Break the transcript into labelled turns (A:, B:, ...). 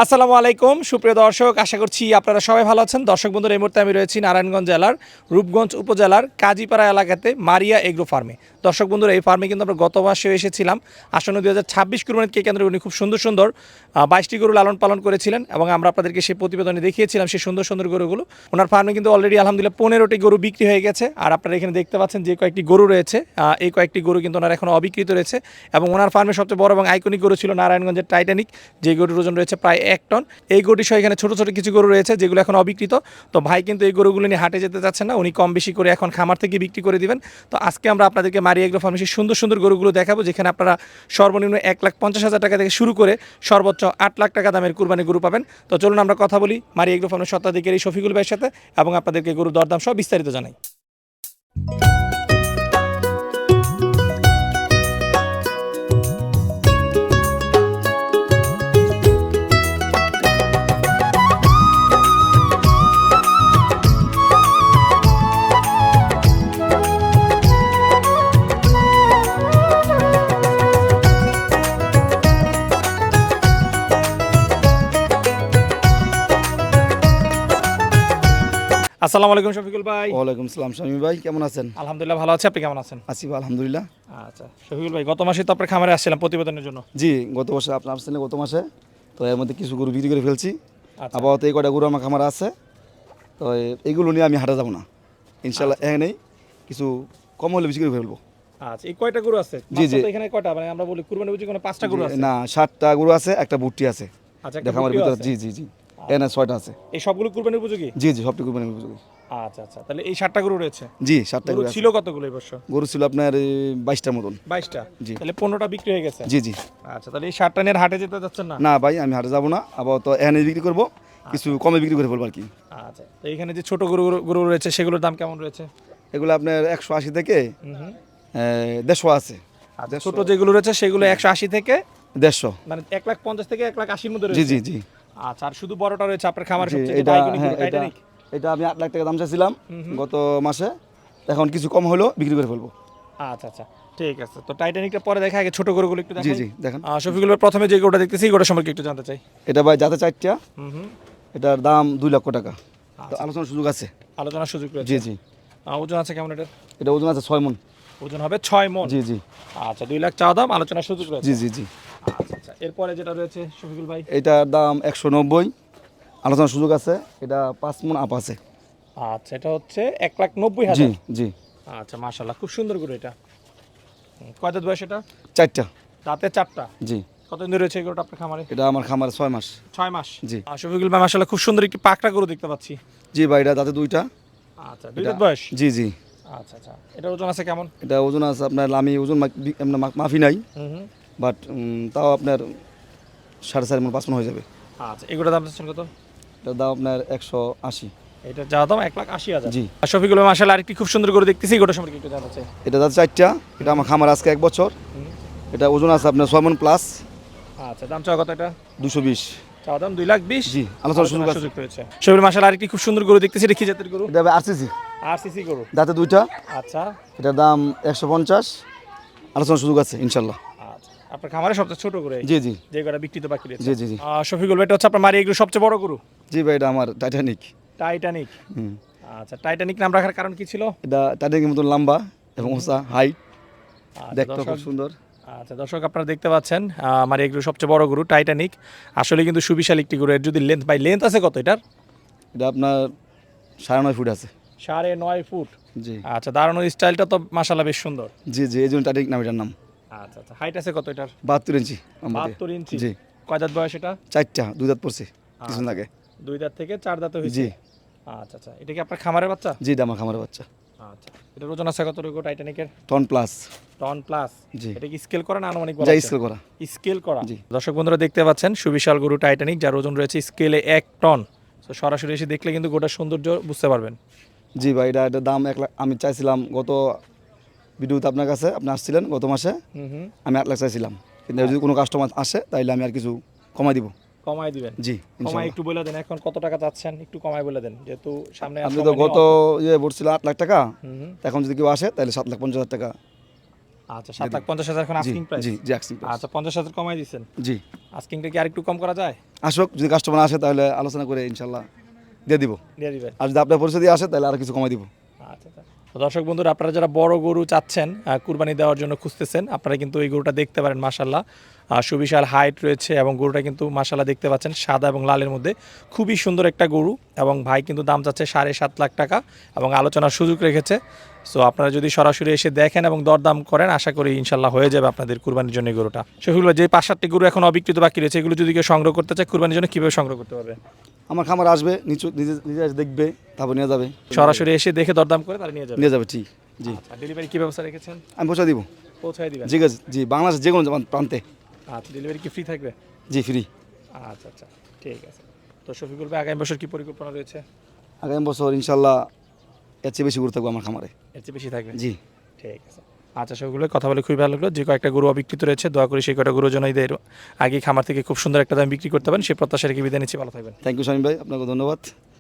A: আসসালামু আলাইকুম সুপ্রিয় দর্শক, আশা করছি আপনারা সবাই ভালো আছেন। দর্শক বন্ধুরা, এই মুহূর্তে আমি রয়েছি নারায়ণগঞ্জ জেলার রূপগঞ্জ উপজেলার কাজীপাড়া এলাকাতে মারিয়া এগ্রো ফার্মে। দর্শক বন্ধুরা, এই ফার্মে কিন্তু আমরা গত মাসে এসেছিলাম। আসন্ন 2026 কুরবানিকে কেন্দ্র করে উনি খুব সুন্দর সুন্দর 22টি গরু লালন পালন করেছিলেন এবং আমরা আপনাদেরকে সেই প্রতিবেদনে দেখিয়েছিলাম সেই সুন্দর সুন্দর গরুগুলো। ওনার ফার্মে কিন্তু অলরেডি আলহামদুলিল্লাহ 15টি গরু বিক্রি হয়ে গেছে। আর আপনারা এখানে দেখতে পাচ্ছেন যে কয়েকটি গরু রয়েছে, এই কয়েকটি গরু কিন্তু ওনার এখন অবিকৃত রয়েছে। এবং ওনার ফার্মে সবচেয়ে বড় এবং আইকনিক গরু ছিল নারায়ণগঞ্জের টাইটানিক, যে গরুর ওজন রয়েছে প্রায় 1 টন। এই গরুটি সহ এখানে ছোটো ছোটো কিছু গরু রয়েছে যেগুলো এখন অবিকৃত। তো ভাই কিন্তু এই গরুগুলো নিয়ে হাটে যেতে চাচ্ছেন না, উনি কম বেশি করে এখন খামার থেকে বিক্রি করে দিবেন। তো আজকে আমরা আপনাদেরকে মারিয়া এগ্রো ফার্মেসির সুন্দর সুন্দর গরুগুলো দেখাবো, যেখানে আপনারা সর্বনিম্ন 1,50,000 টাকা থেকে শুরু করে সর্বোচ্চ 8 লাখ টাকা দামের কুরবানি গরু পাবেন। তো চলুন আমরা কথা বলি মারিয়া এগ্রো ফার্মের স্বত্বাধিকারী শফিকুল ভাইয়ের সাথে এবং আপনাদেরকে গরুর দরদাম সহ বিস্তারিত জানাই। আসসালামু আলাইকুম শফিকুল ভাই।
B: ওয়ালাইকুম সালাম শামীম ভাই, কেমন আছেন?
A: আলহামদুলিল্লাহ ভালো আছি, আপনি কেমন আছেন?
B: আছি আলহামদুলিল্লাহ।
A: আচ্ছা শফিকুল ভাই, গত মাসে তো আপনার খামারে আসছিলাম প্রতিবেদনের জন্য।
B: জি, গত মাসে আপনার আসছিলেন গত মাসে, তো এর মধ্যে কিছু গরু বিক্রি করে ফেলছি।
A: আচ্ছা।
B: আপাতত এই কটা গরু আমার খামারে আছে, তো এইগুলো নিয়ে আমি হাটে যাবো না ইনশাল্লাহ। এখানেই কিছু কম হলে বিক্রি করে ফেলবো।
A: আচ্ছা, এই কয়টা গরু আছে?
B: জি, জি।
A: তো এখানে কয়টা, মানে আমরা বলি কুরবানি বুঝি কোনো 5টা গরু আছে?
B: না, 7টা গরু আছে, একটা বুট্টি আছে।
A: আচ্ছা, একটা
B: দেখা আমার
A: বুট্টিও
B: ভিতরে।
A: আছে?
B: জি জি জি, এখানে 6টা আছে।
A: এই সবগুলো কুরবানির উপযোগী?
B: জি জি, সবটি কুরবানির উপযোগী।
A: আচ্ছা আচ্ছা, তাহলে এই 7টা গরু রয়েছে?
B: জি, 7টা
A: গরু
B: গরু আছে।
A: ছিল কতগুলো এই বছর?
B: গরু ছিল আপনার 22টার মতন।
A: 22টা?
B: জি।
A: তাহলে 15টা বিক্রি হয়ে গেছে?
B: জি জি।
A: আচ্ছা, তাহলে এই 7টা নিয়ে হাটে যেতে যাচ্ছেন না?
B: না ভাই, আমি হাটে যাবো না, আপাতত এখানে বিক্রি করবো, কিছু কমে বিক্রি করে ফেলবো আর কি।
A: আচ্ছা, তো এইখানে যে ছোট গরু গরু রয়েছে সেগুলোর দাম কেমন রয়েছে?
B: এগুলো আপনার 180 থেকে
A: হুম।
B: 150 আছে।
A: আচ্ছা, ছোট যেগুলো রয়েছে সেগুলো 180 থেকে
B: 150।
A: মানে 1,50,000 থেকে 1,80,000 মধ্যে
B: জি
A: রয়েছে?
B: জি জি
A: আচ্ছা, আর শুধু বড়টা রয়েছে আপনার খামারে
B: জি,
A: সবচেয়ে
B: এটা
A: আইকনিক
B: হ্যাঁ,
A: গরু টাইটানিক?
B: এটা আমি 8 লাখ টাকা দাম চাইছিলাম গত মাসে, এখন কিছু কম হলো, বিক্রি করে ফেলবো।
A: আচ্ছা আচ্ছা, ঠিক আছে। তো টাইটানিকটা পরে দেখা, আগে ছোট গরুগুলো একটু
B: জি
A: দেখাই।
B: জি, দেখেন।
A: শফিকুল ভাই, প্রথমে যে গরুটা দেখতেছি এই গরুটা সম্পর্কে একটু জানতে চাই।
B: এটা ভাই যাতে 4টা,
A: হুম।
B: এটার দাম 2 লক্ষ টাকা। তো
A: আচ্ছা,
B: আলোচনার সুযোগ আছে।
A: আলোচনার সুযোগ রয়েছে?
B: জি জি।
A: ওজন আছে কেমন এটার?
B: এটা ওজন আছে 6 মণ।
A: ওজন হবে 6 মণ?
B: জি জি
A: আচ্ছা, 2 লাখ চাওয়া দাম, আলোচনার সুযোগ রয়েছে?
B: জি জি জি।
A: আচ্ছা আচ্ছা, এরপরে যেটা রয়েছে শফিকুল ভাই?
B: এটার দাম 190, আলোচনার সুযোগ আছে। এটা 5 মণ আপ আছে।
A: আচ্ছা, এটা হচ্ছে
B: জি
A: 1,90,000?
B: জি।
A: আচ্ছা, মাশাআল্লাহ, খুব সুন্দর গরু এটা। কয় দাঁত বয়স এটা?
B: 4টা।
A: দাঁতে 4টা?
B: জি।
A: কতদিন ধরে রয়েছে এই গরুটা আপনার খামারে?
B: এটা আমার খামারে 6 মাস।
A: 6 মাস?
B: জি।
A: শফিকুল ভাই, মাশাআল্লাহ, খুব সুন্দর একটি পাকড়া গরু দেখতে পাচ্ছি।
B: জি ভাই, এটা দাঁতে 2টা।
A: আচ্ছা, 2 দাঁত বয়স?
B: জি জি।
A: আচ্ছা আচ্ছা, এটার ওজন আছে কেমন?
B: এটা ওজন আছে আপনার, আমি ওজন মাফি নাই,
A: হুম।
B: বাট তাও আপনার 4.5 মণ 5 মণ হয়ে যাবে।
A: আচ্ছা, এগুলোর দাম চাচ্ছেন কত?
B: এটার দাম আপনার 180।
A: এটা যা দাম 1,80,000?
B: জি।
A: আর শফিকুল ভাই, মাশাআল্লাহ, আরেকটি খুব সুন্দর গরু দেখতেছি, গরুটা সম্পর্কে একটু জানতে চাই।
B: এটা দাঁতে 4টা। এটা আমার খামার আজকে 1 বছর। এটা ওজন আছে আপনার 6 মণ প্লাস।
A: আচ্ছা, দাম চাওয়া কত এটা?
B: 220।
A: চাওয়া দাম 2,20,000?
B: জি, আলোচনার সুযোগ আছে।
A: সুযোগ রয়েছে। শফিকুল, মাশাআল্লাহ, আরেকটি খুব সুন্দর গরু দেখতেছি, এটা কি জাতের গরু?
B: এটা আরসিসি
A: আরসিসি গরু?
B: দাঁতে 2টা।
A: আচ্ছা
B: এটার দাম 150, আলোচনার সুযোগ আছে ইনশাল্লাহ।
A: আচ্ছা, আপনার খামারে সবচেয়ে ছোট গরু এই?
B: জি জি
A: যে গরুটা বিক্রি তো বাকি রয়েছে?
B: জি জি জি।
A: শফিকুল ভাই, এটা হচ্ছে আপনার মারিয়া এগ্রোর সবচেয়ে বড় গরু?
B: জি ভাই, এটা আমার টাইটানিক।
A: টাইটানিক?
B: হুম।
A: আচ্ছা, টাইটানিক নাম রাখার কারণ কি ছিল?
B: এটা টাইটানিকের মতন লম্বা এবং উঁচা, হাইট,
A: আচ্ছা,
B: দেখতে খুব
A: দর্শক,
B: সুন্দর।
A: আচ্ছা দর্শক, আপনারা দেখতে পাচ্ছেন মারিয়া এগ্রোর সবচেয়ে বড় গরু টাইটানিক। আসলে কিন্তু সুবিশাল একটি গরু। এর যদি লেন্থ, বাই লেন্থ আছে কত এটার?
B: এটা আপনার 9.5 ফুট আছে।
A: 9.5 ফুট?
B: জি
A: আচ্ছা, দাঁড়ানোর স্টাইলটা তো মাশাআল্লাহ বেশ সুন্দর।
B: জি জি, এই জন্য টাইটানিক নাম এটার নাম।
A: আচ্ছা আচ্ছা, হাইট আছে কত এটার?
B: 72 ইঞ্চি।
A: 72 ইঞ্চি?
B: জি।
A: কয় দাঁত বয়স এটা?
B: 4টা, 2 দাঁত পড়ছে কিছুদিন আগে।
A: 2 দাঁত থেকে 4 দাঁত হয়েছে?
B: জি
A: আচ্ছা আচ্ছা, এটা কি আপনার খামারের বাচ্চা?
B: জি, এটা আমার খামারের বাচ্চা।
A: আচ্ছা, এটার ওজন আছে কতটুকু টাইটানিকের?
B: Ton plus.
A: Ton plus?
B: জি।
A: এটা কি স্কেল করা না আনুমানিক বলা
B: যা
A: আছে?
B: স্কেল করা।
A: স্কেল করা?
B: জি।
A: দর্শক বন্ধুরা, দেখতে পাচ্ছেন সুবিশাল গরু টাইটানিক, যার ওজন রয়েছে স্কেলে 1 টন। তো সরাসরি এসে দেখলে কিন্তু গোটার সৌন্দর্য বুঝতে পারবেন।
B: জি ভাই, এটার দাম 1 লাখ। আমি চাইছিলাম গত ভিডিওতে আপনার কাছে, আপনি আসছিলেন গত মাসে,
A: হুম।
B: আমি 8 লাখ চাইছিলাম, কিন্তু যদি কোনো কাস্টমার আসে তাইলে আমি আর কিছু কমাই দিব।
A: কমাই দিবেন?
B: জি
A: কমাই
B: ইনশাআল্লাহ।
A: একটু বলে দেন, এখন কত টাকা চাচ্ছেন একটু কমাই বলে দেন, যেহেতু সামনে
B: আপনি তো গত বলছিল 8 লাখ টাকা,
A: হুম।
B: এখন যদি কেউ আসে তাহলে 7,50,000 টাকা
A: আচ্ছা 7,50,000 এখন আস্কিং প্রাইস।
B: জি জি আস্কিং প্রাইস।
A: আচ্ছা 50,000 কমাই দিচ্ছেন,
B: জি
A: আস্কিংটা কি আরেকটু কম করা যায়?
B: আসুক, যদি কাস্টমার আসে তাহলে আলোচনা করে ইনশাল্লাহ দিয়ে দিব।
A: দিয়ে দিবেন।
B: আর যদি আপনার পরিস্থিতি আসে তাহলে আর কিছু কমাই দিব।
A: আচ্ছা আচ্ছা। তো দর্শক বন্ধুরা, আপনারা যারা বড় গরু চাচ্ছেন কুরবানি দেওয়ার জন্য খুঁজতেছেন, আপনারা কিন্তু এই গরুটা দেখতে পারেন। মাশাল্লাহ সুবিশাল হাইট রয়েছে এবং গরুটা কিন্তু মাশাল্লাহ দেখতে পাচ্ছেন সাদা এবং লালের মধ্যে, খুবই সুন্দর একটা গরু। এবং ভাই কিন্তু দাম চাচ্ছে 7.5 লাখ টাকা এবং আলোচনার সুযোগ রেখেছে। সো আপনারা যদি সরাসরি এসে দেখেন এবং দরদাম করেন, আশা করি ইনশাল্লাহ হয়ে যাবে আপনাদের কুরবানির জন্য এই গরুটা। শফিকুল ভাই, যে 5-7টি গরু এখন অবিকৃত বাকি রয়েছে, এগুলো যদি কেউ সংগ্রহ করতে চায় কুরবানির জন্য কীভাবে সংগ্রহ করতে পারবে?
B: আমার খামার আসবে, নিজে নিজে এসে দেখবে, তারপর নিয়ে যাবে।
A: সরাসরি এসে দেখে দরদাম করে তারা নিয়ে যাবে।
B: নিয়ে যাবে, ঠিক। জি
A: আচ্ছা, ডেলিভারি কী ব্যবস্থা রেখেছেন?
B: আমি পৌঁছে দিব।
A: পৌঁছায় দিবেন?
B: ঠিক আছে, জি বাংলাদেশ যে কোনো প্রান্তে।
A: আচ্ছা, ডেলিভারি কি ফ্রি থাকবে?
B: জি ফ্রি।
A: আচ্ছা আচ্ছা, ঠিক আছে। তো শফিকুল ভাই, আগামী বছর কি পরিকল্পনা রয়েছে?
B: আগামী বছর ইনশাল্লাহ এর চেয়ে বেশি গরু থাকবো আমার খামারে।
A: এর চেয়ে বেশি থাকবে?
B: জি
A: ঠিক আছে। আচ্ছা শফিকুল ভাই, কথা বলে খুবই ভালো লাগলো। যে কয়েকটা গরু অবিকৃত রয়েছে, দোয়া করি সেই কয়টা গরু যেন ঈদের আগে খামার থেকে খুব সুন্দর একটা দাম বিক্রি করতে পারেন, সেই প্রত্যাশা রেখে বিদায় নিচ্ছি। ভালো থাকবেন।
B: থ্যাংক ইউ শামীম ভাই, আপনাকে ধন্যবাদ।